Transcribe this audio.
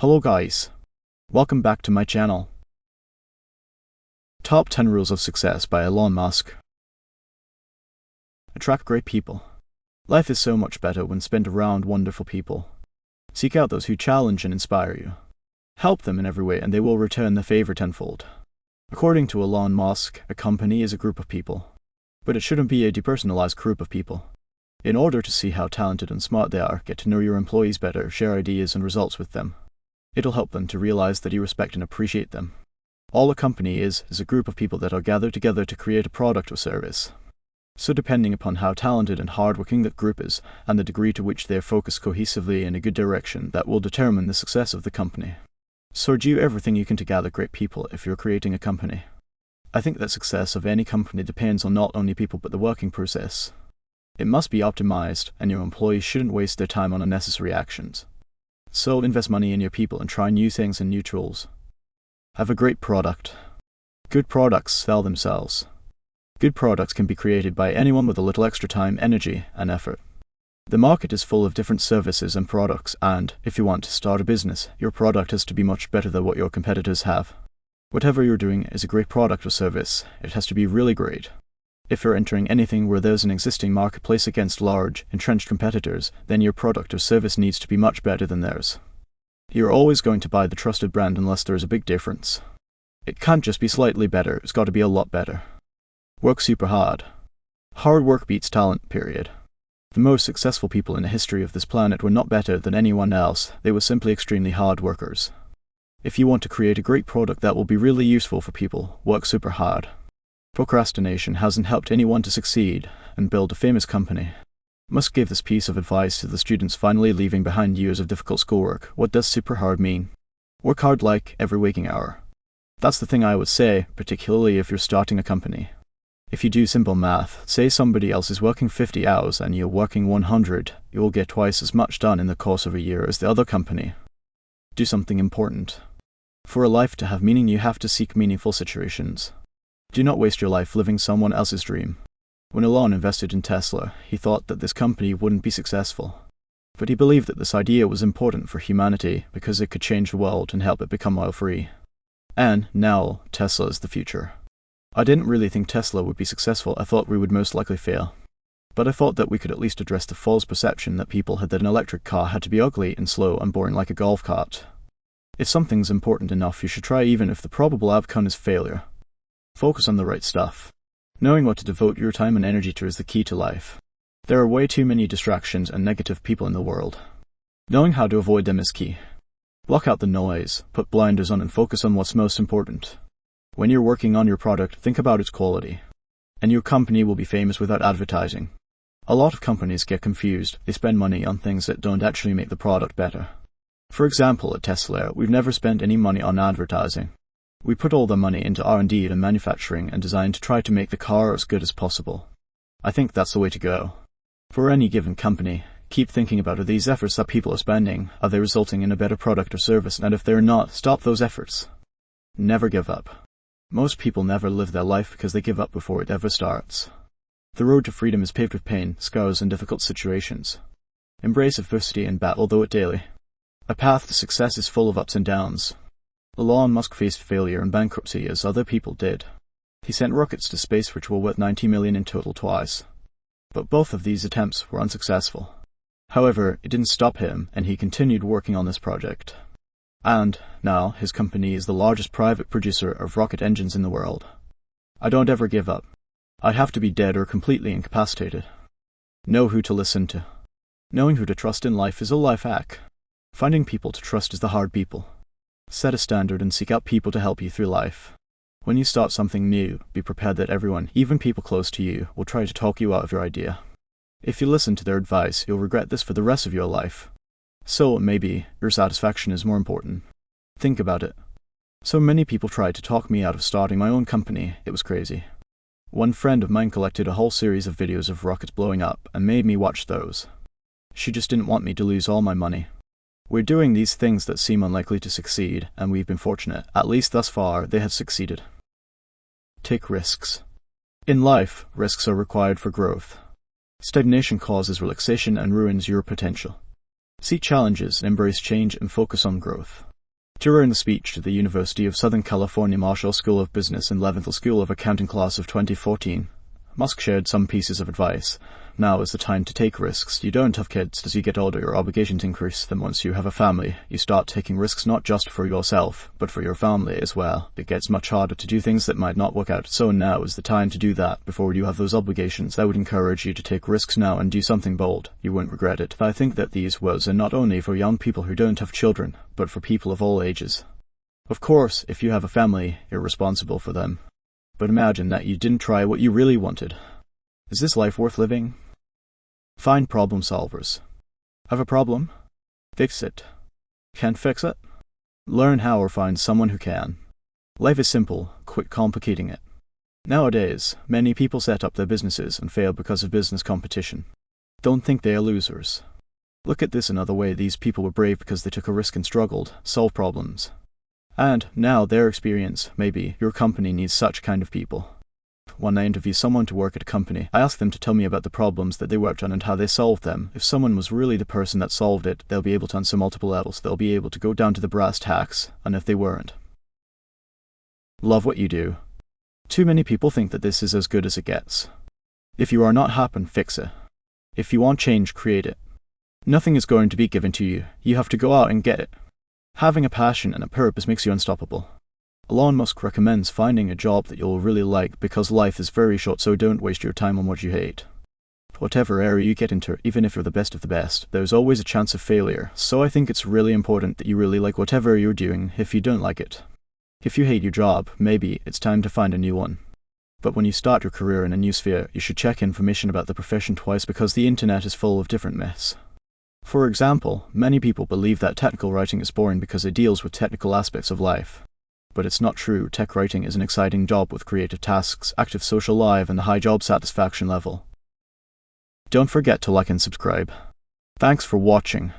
Hello guys, welcome back to my channel. Top 10 Rules of Success by Elon Musk. Attract great people. Life is so much better when spent around wonderful people. Seek out those who challenge and inspire you. Help them in every way and they will return the favor tenfold. According to Elon Musk, a company is a group of people. But it shouldn't be a depersonalized group of people. In order to see how talented and smart they are, get to know your employees better, share ideas and results with them. It'll help them to realize that you respect and appreciate them. All a company is a group of people that are gathered together to create a product or service. So depending upon how talented and hardworking that group is, and the degree to which they are focused cohesively in a good direction, that will determine the success of the company. So do everything you can to gather great people if you're creating a company. I think that success of any company depends on not only people but the working process. It must be optimized, and your employees shouldn't waste their time on unnecessary actions. So invest money in your people and try new things and new tools. Have a great product. Good products sell themselves. Good products can be created by anyone with a little extra time, energy, and effort. The market is full of different services and products, and if you want to start a business, your product has to be much better than what your competitors have. Whatever you're doing is a great product or service. It has to be really great. If you're entering anything where there's an existing marketplace against large, entrenched competitors, then your product or service needs to be much better than theirs. You're always going to buy the trusted brand unless there is a big difference. It can't just be slightly better, it's got to be a lot better. Work super hard. Hard work beats talent, period. The most successful people in the history of this planet were not better than anyone else, they were simply extremely hard workers. If you want to create a great product that will be really useful for people, work super hard. Procrastination hasn't helped anyone to succeed and build a famous company. Musk gave this piece of advice to the students finally leaving behind years of difficult schoolwork. What does super hard mean? Work hard like every waking hour. That's the thing I would say, particularly if you're starting a company. If you do simple math, say somebody else is working 50 hours and you're working 100, you will get twice as much done in the course of a year as the other company. Do something important. For a life to have meaning, you have to seek meaningful situations. Do not waste your life living someone else's dream. When Elon invested in Tesla, he thought that this company wouldn't be successful. But he believed that this idea was important for humanity because it could change the world and help it become oil-free. And now, Tesla is the future. I didn't really think Tesla would be successful, I thought we would most likely fail. But I thought that we could at least address the false perception that people had that an electric car had to be ugly and slow and boring like a golf cart. If something's important enough, you should try even if the probable outcome is failure. Focus on the right stuff. Knowing what to devote your time and energy to is the key to life. There are way too many distractions and negative people in the world. Knowing how to avoid them is key. Block out the noise, put blinders on and focus on what's most important. When you're working on your product, think about its quality. And your company will be famous without advertising. A lot of companies get confused. They spend money on things that don't actually make the product better. For example, at Tesla, we've never spent any money on advertising. We put all the money into R&D and manufacturing and design to try to make the car as good as possible. I think that's the way to go. For any given company, keep thinking about are these efforts that people are spending, are they resulting in a better product or service, and if they're not, stop those efforts. Never give up. Most people never live their life because they give up before it ever starts. The road to freedom is paved with pain, scars, and difficult situations. Embrace adversity and battle through it daily. A path to success is full of ups and downs. Elon Musk faced failure and bankruptcy as other people did. He sent rockets to space which were worth $90 million in total twice. But both of these attempts were unsuccessful. However, it didn't stop him, and he continued working on this project. And now, his company is the largest private producer of rocket engines in the world. I don't ever give up. I have to be dead or completely incapacitated. Know who to listen to. Knowing who to trust in life is a life hack. Finding people to trust is the hard people. Set a standard and seek out people to help you through life. When you start something new, be prepared that everyone, even people close to you, will try to talk you out of your idea. If you listen to their advice, you'll regret this for the rest of your life. So, maybe, your satisfaction is more important. Think about it. So many people tried to talk me out of starting my own company, it was crazy. One friend of mine collected a whole series of videos of rockets blowing up and made me watch those. She just didn't want me to lose all my money. We're doing these things that seem unlikely to succeed, and we've been fortunate. At least thus far, they have succeeded. Take risks. In life, risks are required for growth. Stagnation causes relaxation and ruins your potential. Seek challenges, embrace change, and focus on growth. During the speech to the University of Southern California Marshall School of Business and Leventhal School of Accounting class of 2014, Musk shared some pieces of advice. Now is the time to take risks. You don't have kids. As you get older, your obligations increase. Then once you have a family, you start taking risks not just for yourself, but for your family as well. It gets much harder to do things that might not work out. So now is the time to do that before you have those obligations. I would encourage you to take risks now and do something bold. You won't regret it. I think that these words are not only for young people who don't have children, but for people of all ages. Of course, if you have a family, you're responsible for them. But imagine that you didn't try what you really wanted. Is this life worth living? Find problem solvers. Have a problem? Fix it. Can't fix it? Learn how or find someone who can. Life is simple, quit complicating it. Nowadays, many people set up their businesses and fail because of business competition. Don't think they are losers. Look at this another way. These people were brave because they took a risk and struggled, solved problems. And now their experience, maybe, your company needs such kind of people. When I interview someone to work at a company, I ask them to tell me about the problems that they worked on and how they solved them. If someone was really the person that solved it, they'll be able to answer multiple levels. They'll be able to go down to the brass tacks, and if they weren't. Love what you do. Too many people think that this is as good as it gets. If you are not happy, fix it. If you want change, create it. Nothing is going to be given to you. You have to go out and get it. Having a passion and a purpose makes you unstoppable. Elon Musk recommends finding a job that you'll really like because life is very short, so don't waste your time on what you hate. Whatever area you get into, even if you're the best of the best, there's always a chance of failure, so I think it's really important that you really like whatever you're doing if you don't like it. If you hate your job, maybe it's time to find a new one. But when you start your career in a new sphere, you should check information about the profession twice because the internet is full of different myths. For example, many people believe that technical writing is boring because it deals with technical aspects of life. But it's not true. Tech writing is an exciting job with creative tasks, active social life, and a high job satisfaction level. Don't forget to like and subscribe. Thanks for watching.